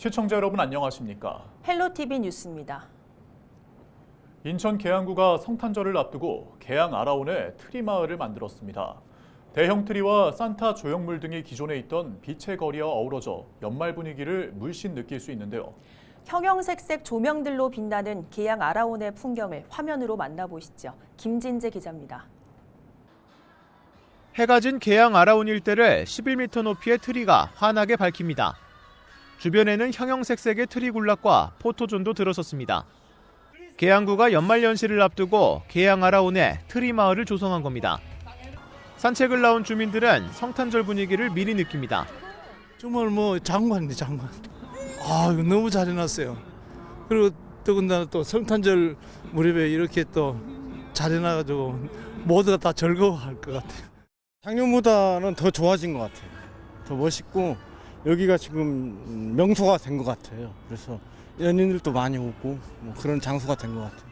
시청자 여러분 안녕하십니까? 헬로티비 뉴스입니다. 인천 계양구가 성탄절을 앞두고 계양 아라온에 트리 마을을 만들었습니다. 대형 트리와 산타 조형물 등이 기존에 있던 빛의 거리와 어우러져 연말 분위기를 물씬 느낄 수 있는데요. 형형색색 조명들로 빛나는 계양 아라온의 풍경을 화면으로 만나보시죠. 김진재 기자입니다. 해가 진 계양 아라온 일대를 11m 높이의 트리가 환하게 밝힙니다. 주변에는 형형색색의 트리 군락과 포토존도 들어섰습니다. 계양구가 연말연시를 앞두고 계양 아라온에 트리 마을을 조성한 겁니다. 산책을 나온 주민들은 성탄절 분위기를 미리 느낍니다. 정말 장관인데 장관. 이거 너무 잘 해놨어요. 그리고 더군다나 또 성탄절 무렵에 이렇게 또 잘 해놔가지고 모두가 다 즐거워할 것 같아요. 작년보다는 더 좋아진 것 같아요. 더 멋있고 여기가 지금 명소가 된 것 같아요. 그래서 연인들도 많이 오고 그런 장소가 된 것 같아요.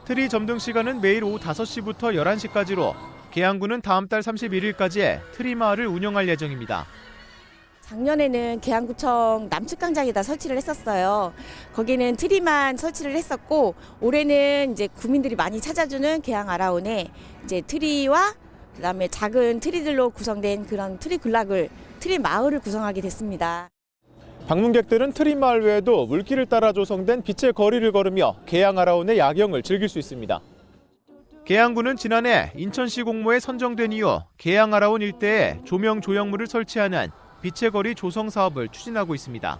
트리 점등 시간은 매일 오후 5시부터 11시까지로 계양구는 다음 달 31일까지 트리 마을을 운영할 예정입니다. 작년에는 계양구청 남측광장에다 설치를 했었어요. 거기는 트리만 설치를 했었고 올해는 이제 구민들이 많이 찾아주는 계양 아라온에 이제 트리와 그다음에 작은 트리들로 구성된 그런 트리 군락을 트리 마을을 구성하게 됐습니다. 방문객들은 트리 마을 외에도 물길을 따라 조성된 빛의 거리를 걸으며 계양 아라온의 야경을 즐길 수 있습니다. 계양구는 지난해 인천시 공모에 선정된 이후 계양 아라온 일대에 조명 조형물을 설치하는 빛의 거리 조성 사업을 추진하고 있습니다.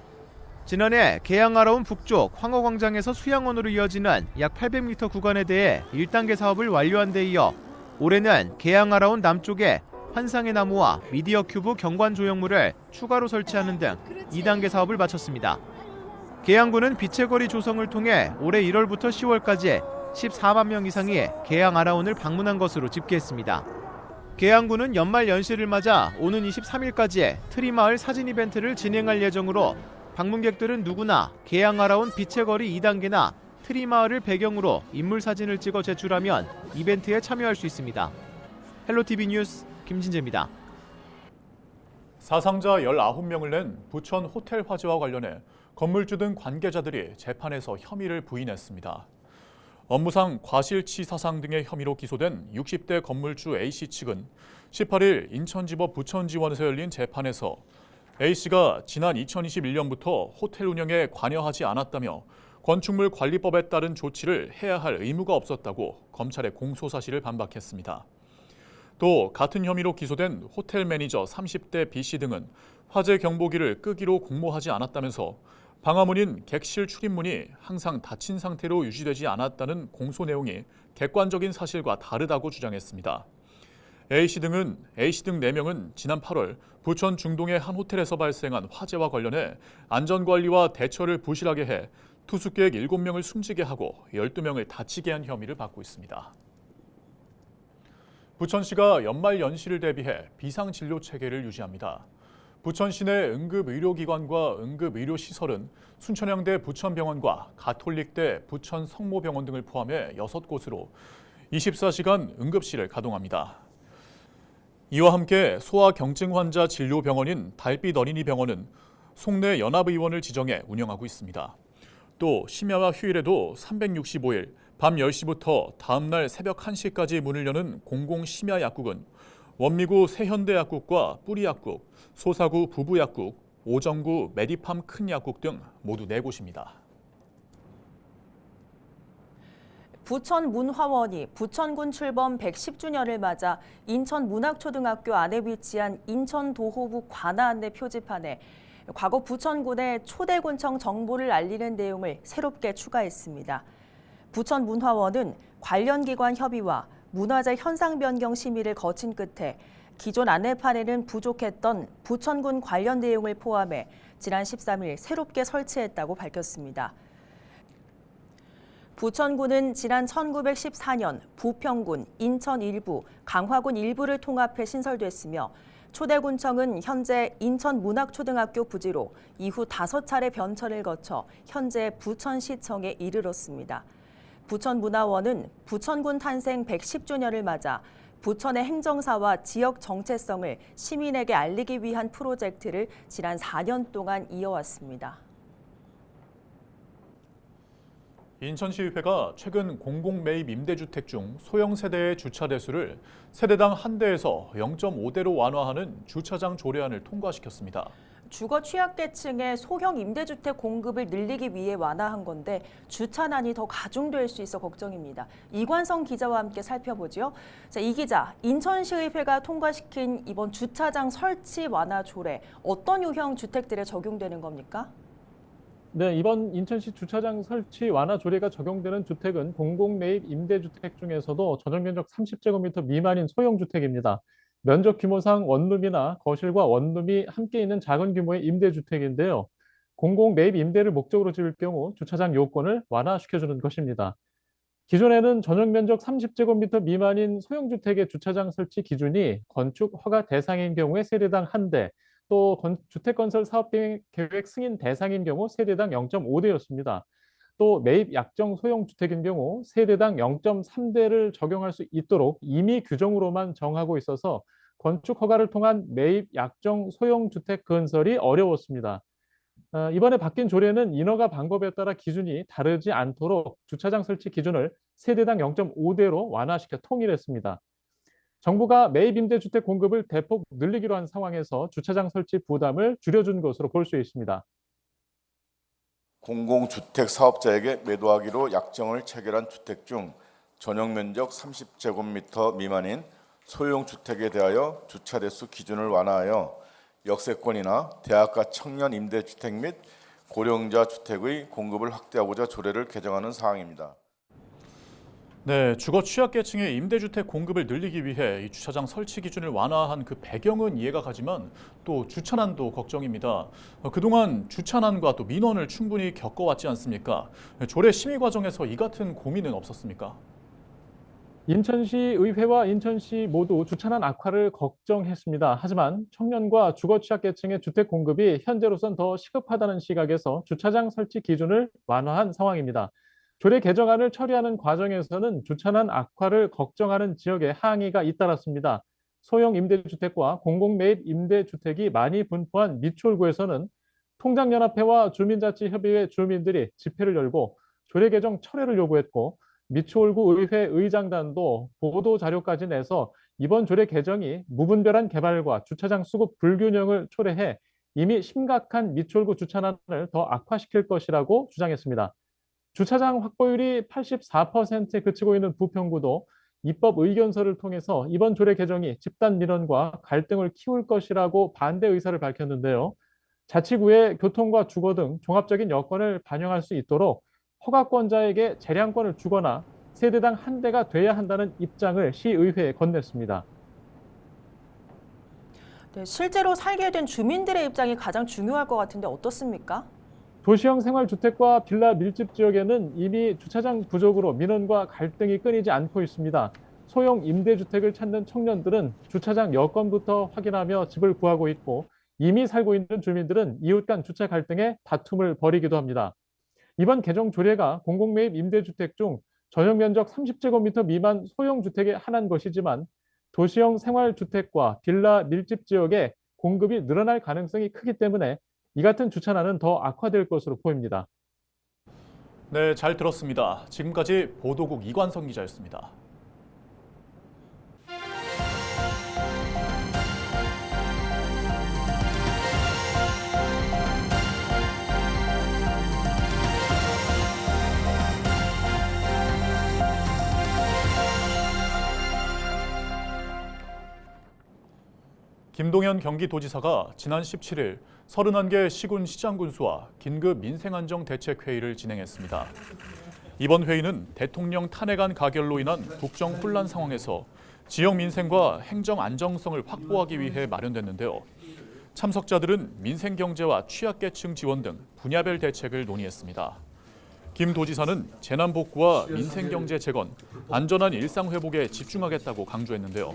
지난해 계양 아라온 북쪽 황허광장에서 수양원으로 이어지는 약 800m 구간에 대해 1단계 사업을 완료한 데 이어 올해는 계양 아라온 남쪽에 환상의 나무와 미디어 큐브 경관 조형물을 추가로 설치하는 등 2단계 사업을 마쳤습니다. 계양구는 빛의 거리 조성을 통해 올해 1월부터 10월까지 14만 명 이상이 계양 아라온을 방문한 것으로 집계했습니다. 계양구는 연말 연시를 맞아 오는 23일까지 트리마을 사진 이벤트를 진행할 예정으로 방문객들은 누구나 계양 아라온 빛의 거리 2단계나 트리마을을 배경으로 인물 사진을 찍어 제출하면 이벤트에 참여할 수 있습니다. 헬로티비 뉴스 김진재입니다. 사상자 19명을 낸 부천 호텔 화재와 관련해 건물주 등 관계자들이 재판에서 혐의를 부인했습니다. 업무상 과실치사상 등의 혐의로 기소된 60대 건물주 A씨 측은 18일 인천지법 부천지원에서 열린 재판에서 A씨가 지난 2021년부터 호텔 운영에 관여하지 않았다며 건축물 관리법에 따른 조치를 해야 할 의무가 없었다고 검찰에 공소 사실을 반박했습니다. 또 같은 혐의로 기소된 호텔 매니저 30대 B씨 등은 화재 경보기를 끄기로 공모하지 않았다면서 방화문인 객실 출입문이 항상 닫힌 상태로 유지되지 않았다는 공소 내용이 객관적인 사실과 다르다고 주장했습니다. A씨 등 4명은 지난 8월 부천 중동의 한 호텔에서 발생한 화재와 관련해 안전관리와 대처를 부실하게 해 투숙객 7명을 숨지게 하고 12명을 다치게 한 혐의를 받고 있습니다. 부천시가 연말 연시를 대비해 비상진료 체계를 유지합니다. 부천시 내 응급의료기관과 응급의료시설은 순천향대 부천병원과 가톨릭대 부천성모병원 등을 포함해 6곳으로 24시간 응급실을 가동합니다. 이와 함께 소아경증 환자 진료병원인 달빛 어린이병원은 송내 연합의원을 지정해 운영하고 있습니다. 또 심야와 휴일에도 365일 밤 10시부터 다음 날 새벽 1시까지 문을 여는 공공심야약국은 원미구 세현대약국과 뿌리약국, 소사구 부부약국, 오정구 메디팜 큰약국 등 모두 4곳입니다. 부천문화원이 부천군 출범 110주년을 맞아 인천문학초등학교 안에 위치한 인천도호부 관아 안내 표지판에 과거 부천군의 초대군청 정보를 알리는 내용을 새롭게 추가했습니다. 부천문화원은 관련 기관 협의와 문화재 현상 변경 심의를 거친 끝에 기존 안내판에는 부족했던 부천군 관련 내용을 포함해 지난 13일 새롭게 설치했다고 밝혔습니다. 부천군은 지난 1914년 부평군, 인천 일부, 강화군 일부를 통합해 신설됐으며 초대군청은 현재 인천문학초등학교 부지로 이후 5차례 변천을 거쳐 현재 부천시청에 이르렀습니다. 부천문화원은 부천군 탄생 110주년을 맞아 부천의 행정사와 지역 정체성을 시민에게 알리기 위한 프로젝트를 지난 4년 동안 이어왔습니다. 인천시의회가 최근 공공매입 임대주택 중 소형 세대의 주차 대수를 세대당 1대에서 0.5대로 완화하는 주차장 조례안을 통과시켰습니다. 주거 취약계층의 소형 임대주택 공급을 늘리기 위해 완화한 건데 주차난이 더 가중될 수 있어 걱정입니다. 이관성 기자와 함께 살펴보죠. 자, 이 기자, 인천시의회가 통과시킨 이번 주차장 설치 완화 조례 어떤 유형 주택들에 적용되는 겁니까? 네, 이번 인천시 주차장 설치 완화 조례가 적용되는 주택은 공공매입 임대주택 중에서도 전용면적 30제곱미터 미만인 소형주택입니다. 면적 규모상 원룸이나 거실과 원룸이 함께 있는 작은 규모의 임대주택인데요. 공공매입 임대를 목적으로 지을 경우 주차장 요건을 완화시켜주는 것입니다. 기존에는 전용면적 30제곱미터 미만인 소형주택의 주차장 설치 기준이 건축 허가 대상인 경우에 세대당 1대, 또 주택건설 사업계획 승인 대상인 경우 세대당 0.5대였습니다. 또 매입 약정 소형주택인 경우 세대당 0.3대를 적용할 수 있도록 임의 규정으로만 정하고 있어서 건축 허가를 통한 매입 약정 소형주택 건설이 어려웠습니다. 이번에 바뀐 조례는 인허가 방법에 따라 기준이 다르지 않도록 주차장 설치 기준을 세대당 0.5대로 완화시켜 통일했습니다. 정부가 매입 임대주택 공급을 대폭 늘리기로 한 상황에서 주차장 설치 부담을 줄여준 것으로 볼 수 있습니다. 공공주택 사업자에게 매도하기로 약정을 체결한 주택 중 전용면적 30제곱미터 미만인 소형주택에 대하여 주차대수 기준을 완화하여 역세권이나 대학가 청년 임대주택 및 고령자 주택의 공급을 확대하고자 조례를 개정하는 사항입니다. 네, 주거 취약계층의 임대주택 공급을 늘리기 위해 이 주차장 설치 기준을 완화한 그 배경은 이해가 가지만 또 주차난도 걱정입니다. 그동안 주차난과 또 민원을 충분히 겪어왔지 않습니까? 조례 심의 과정에서 이 같은 고민은 없었습니까? 인천시 의회와 인천시 모두 주차난 악화를 걱정했습니다. 하지만 청년과 주거 취약계층의 주택 공급이 현재로선 더 시급하다는 시각에서 주차장 설치 기준을 완화한 상황입니다. 조례 개정안을 처리하는 과정에서는 주차난 악화를 걱정하는 지역에 항의가 잇따랐습니다. 소형 임대주택과 공공매입 임대주택이 많이 분포한 미추홀구에서는 통장연합회와 주민자치협의회 주민들이 집회를 열고 조례 개정 철회를 요구했고 미추홀구 의회 의장단도 보도자료까지 내서 이번 조례 개정이 무분별한 개발과 주차장 수급 불균형을 초래해 이미 심각한 미추홀구 주차난을 더 악화시킬 것이라고 주장했습니다. 주차장 확보율이 84%에 그치고 있는 부평구도 입법 의견서를 통해서 이번 조례 개정이 집단 민원과 갈등을 키울 것이라고 반대 의사를 밝혔는데요. 자치구의 교통과 주거 등 종합적인 여건을 반영할 수 있도록 허가권자에게 재량권을 주거나 세대당 1대가 돼야 한다는 입장을 시의회에 건넸습니다. 네, 실제로 살게 된 주민들의 입장이 가장 중요할 것 같은데 어떻습니까? 도시형 생활주택과 빌라 밀집 지역에는 이미 주차장 부족으로 민원과 갈등이 끊이지 않고 있습니다. 소형 임대주택을 찾는 청년들은 주차장 여건부터 확인하며 집을 구하고 있고 이미 살고 있는 주민들은 이웃 간 주차 갈등에 다툼을 벌이기도 합니다. 이번 개정 조례가 공공매입 임대주택 중 전용면적 30제곱미터 미만 소형주택에 한한 것이지만 도시형 생활주택과 빌라 밀집 지역에 공급이 늘어날 가능성이 크기 때문에 이 같은 주차난은 더 악화될 것으로 보입니다. 네, 잘 들었습니다. 지금까지 보도국 이관성 기자였습니다. 김동연 경기도지사가 지난 17일 31개 시군 시장군수와 긴급 민생안정대책회의를 진행했습니다. 이번 회의는 대통령 탄핵안 가결로 인한 국정 혼란 상황에서 지역 민생과 행정 안정성을 확보하기 위해 마련됐는데요. 참석자들은 민생경제와 취약계층 지원 등 분야별 대책을 논의했습니다. 김 도지사는 재난복구와 민생경제 재건, 안전한 일상회복에 집중하겠다고 강조했는데요.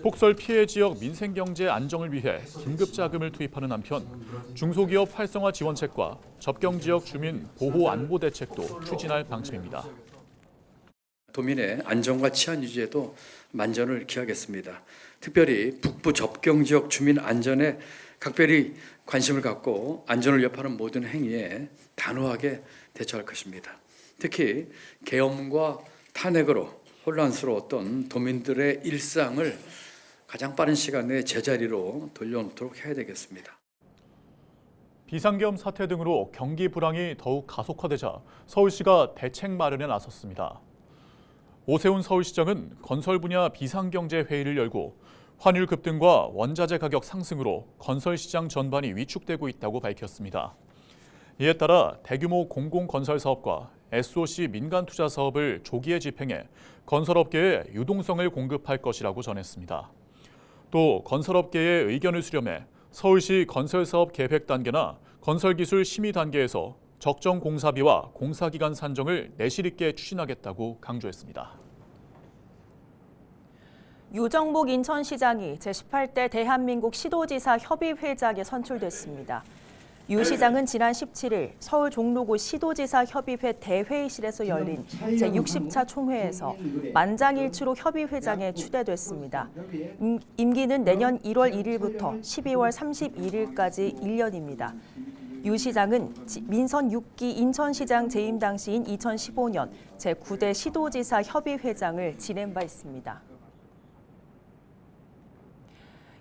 폭설 피해 지역 민생경제 안정을 위해 긴급자금을 투입하는 한편 중소기업 활성화 지원책과 접경지역 주민 보호 안보 대책도 추진할 방침입니다. 도민의 안전과 치안 유지에도 만전을 기하겠습니다. 특별히 북부 접경지역 주민 안전에 각별히 관심을 갖고 안전을 위협하는 모든 행위에 단호하게 대처할 것입니다. 특히 계엄과 탄핵으로 혼란스러웠던 도민들의 일상을 가장 빠른 시간 내에 제자리로 돌려놓도록 해야 되겠습니다. 비상계엄 사태 등으로 경기 불황이 더욱 가속화되자 서울시가 대책 마련에 나섰습니다. 오세훈 서울시장은 건설 분야 비상경제회의를 열고 환율 급등과 원자재 가격 상승으로 건설 시장 전반이 위축되고 있다고 밝혔습니다. 이에 따라 대규모 공공건설 사업과 SOC 민간 투자 사업을 조기에 집행해 건설업계에 유동성을 공급할 것이라고 전했습니다. 또 건설업계의 의견을 수렴해 서울시 건설사업 계획 단계나 건설기술 심의 단계에서 적정 공사비와 공사기간 산정을 내실 있게 추진하겠다고 강조했습니다. 유정복 인천시장이 제18대 대한민국 시도지사 협의회장에 선출됐습니다. 유 시장은 지난 17일 서울 종로구 시도지사 협의회 대회의실에서 열린 제60차 총회에서 만장일치로 협의회장에 추대됐습니다. 임기는 내년 1월 1일부터 12월 31일까지 1년입니다. 유 시장은 민선 6기 인천시장 재임 당시인 2015년 제9대 시도지사 협의회장을 지낸 바 있습니다.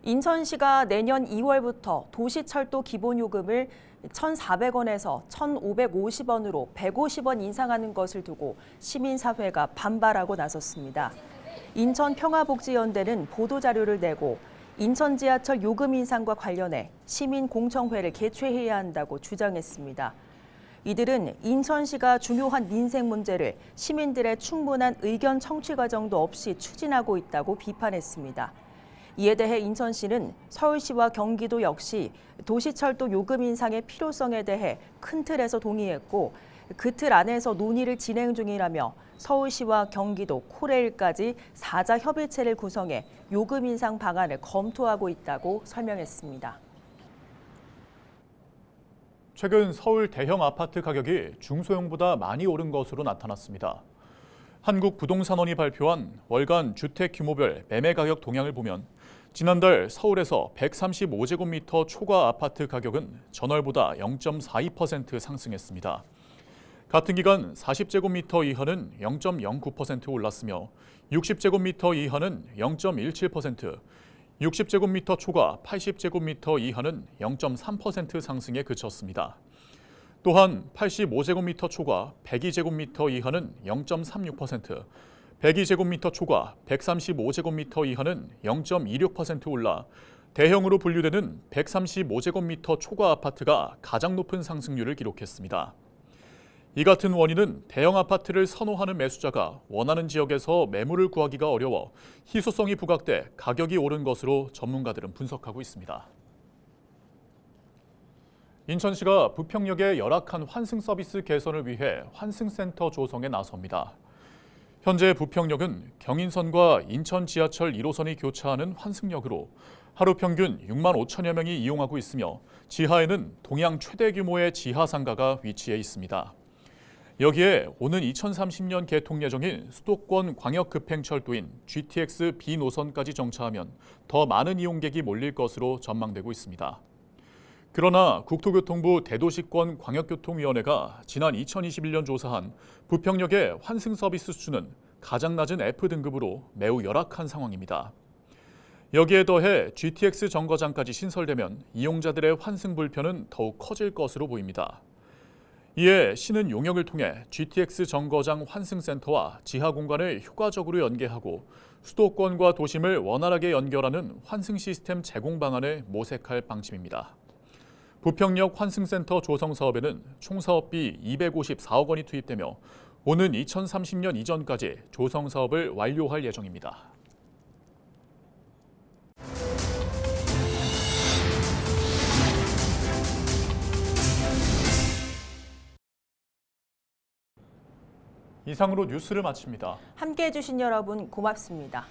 인천시가 내년 2월부터 도시철도 기본요금을 1,400원에서 1,550원으로 150원 인상하는 것을 두고 시민사회가 반발하고 나섰습니다. 인천평화복지연대는 보도자료를 내고 인천 지하철 요금 인상과 관련해 시민공청회를 개최해야 한다고 주장했습니다. 이들은 인천시가 중요한 민생 문제를 시민들의 충분한 의견 청취 과정도 없이 추진하고 있다고 비판했습니다. 이에 대해 인천시는 서울시와 경기도 역시 도시철도 요금 인상의 필요성에 대해 큰 틀에서 동의했고 그 틀 안에서 논의를 진행 중이라며 서울시와 경기도, 코레일까지 4자 협의체를 구성해 요금 인상 방안을 검토하고 있다고 설명했습니다. 최근 서울 대형 아파트 가격이 중소형보다 많이 오른 것으로 나타났습니다. 한국부동산원이 발표한 월간 주택 규모별 매매 가격 동향을 보면 지난달 서울에서 135제곱미터 초과 아파트 가격은 전월보다 0.42% 상승했습니다. 같은 기간 40제곱미터 이하는 0.09% 올랐으며 60제곱미터 이하는 0.17%, 60제곱미터 초과 80제곱미터 이하는 0.3% 상승에 그쳤습니다. 또한 85제곱미터 초과 102제곱미터 이하는 0.36%, 102제곱미터 초과 135제곱미터 이하는 0.26% 올라 대형으로 분류되는 135제곱미터 초과 아파트가 가장 높은 상승률을 기록했습니다. 이 같은 원인은 대형 아파트를 선호하는 매수자가 원하는 지역에서 매물을 구하기가 어려워 희소성이 부각돼 가격이 오른 것으로 전문가들은 분석하고 있습니다. 인천시가 부평역의 열악한 환승 서비스 개선을 위해 환승센터 조성에 나섭니다. 현재 부평역은 경인선과 인천 지하철 1호선이 교차하는 환승역으로 하루 평균 6만 5천여 명이 이용하고 있으며 지하에는 동양 최대 규모의 지하상가가 위치해 있습니다. 여기에 오는 2030년 개통 예정인 수도권 광역급행철도인 GTX B 노선까지 정차하면 더 많은 이용객이 몰릴 것으로 전망되고 있습니다. 그러나 국토교통부 대도시권 광역교통위원회가 지난 2021년 조사한 부평역의 환승 서비스 수준은 가장 낮은 F등급으로 매우 열악한 상황입니다. 여기에 더해 GTX 정거장까지 신설되면 이용자들의 환승 불편은 더욱 커질 것으로 보입니다. 이에 시는 용역을 통해 GTX 정거장 환승센터와 지하 공간을 효과적으로 연계하고 수도권과 도심을 원활하게 연결하는 환승 시스템 제공 방안을 모색할 방침입니다. 부평역 환승센터 조성 사업에는 총 사업비 254억 원이 투입되며 오는 2030년 이전까지 조성 사업을 완료할 예정입니다. 이상으로 뉴스를 마칩니다. 함께해 주신 여러분 고맙습니다.